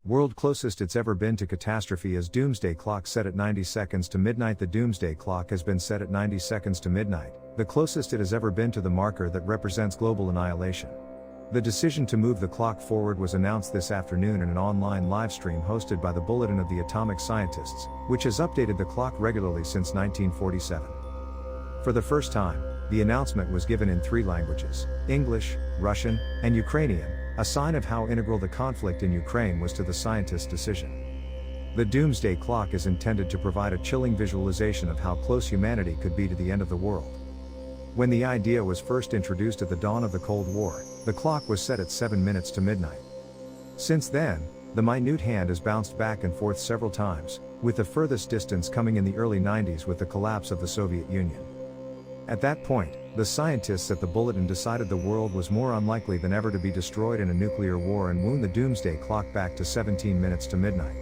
World closest it's ever been to catastrophe is Doomsday Clock set at 90 seconds to midnight. The Doomsday Clock has been set at 90 seconds to midnight, the closest it has ever been to the marker that represents global annihilation. The decision to move the clock forward was announced this afternoon in an online livestream hosted by the Bulletin of the Atomic Scientists, which has updated the clock regularly since 1947. For the first time, the announcement was given in 3 languages: English, Russian, and Ukrainian, a sign of how integral the conflict in Ukraine was to the scientists' decision. The Doomsday Clock is intended to provide a chilling visualization of how close humanity could be to the end of the world. When the idea was first introduced at the dawn of the Cold War, the clock was set at 7 minutes to midnight. Since then, the minute hand has bounced back and forth several times, with the furthest distance coming in the early 90s with the collapse of the Soviet Union. At that point, the scientists at the Bulletin decided the world was more unlikely than ever to be destroyed in a nuclear war and wound the Doomsday Clock back to 17 minutes to midnight.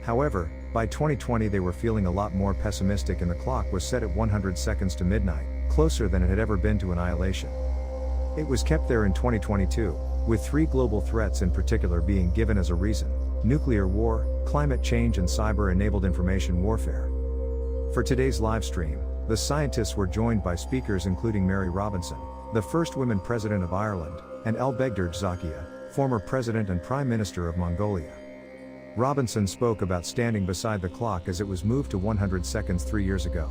However, by 2020 they were feeling a lot more pessimistic and the clock was set at 100 seconds to midnight, closer than it had ever been to annihilation. It was kept there in 2022, with 3 global threats in particular being given as a reason: nuclear war, climate change and cyber-enabled information warfare. For today's live stream, the scientists were joined by speakers including Mary Robinson, the first woman president of Ireland, and Elbegderd Zakia, former president and prime minister of Mongolia. Robinson spoke about standing beside the clock as it was moved to 100 seconds 3 years ago.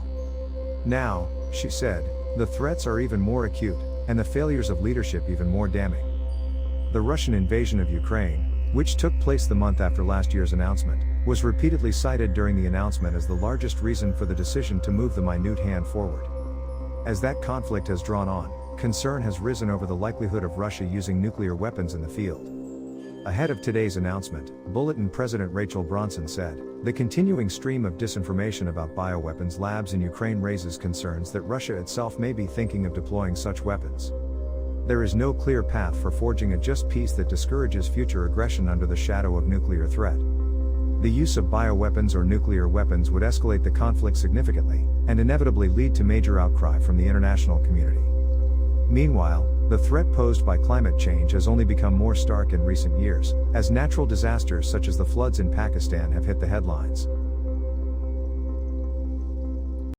Now, she said, the threats are even more acute, and the failures of leadership even more damning. The Russian invasion of Ukraine, which took place the month after last year's announcement, was repeatedly cited during the announcement as the largest reason for the decision to move the minute hand forward. As that conflict has drawn on, concern has risen over the likelihood of Russia using nuclear weapons in the field. Ahead of today's announcement, Bulletin President Rachel Bronson said, "The continuing stream of disinformation about bioweapons labs in Ukraine raises concerns that Russia itself may be thinking of deploying such weapons. There is no clear path for forging a just peace that discourages future aggression under the shadow of nuclear threat. The use of bioweapons or nuclear weapons would escalate the conflict significantly, and inevitably lead to major outcry from the international community." Meanwhile, the threat posed by climate change has only become more stark in recent years, as natural disasters such as the floods in Pakistan have hit the headlines.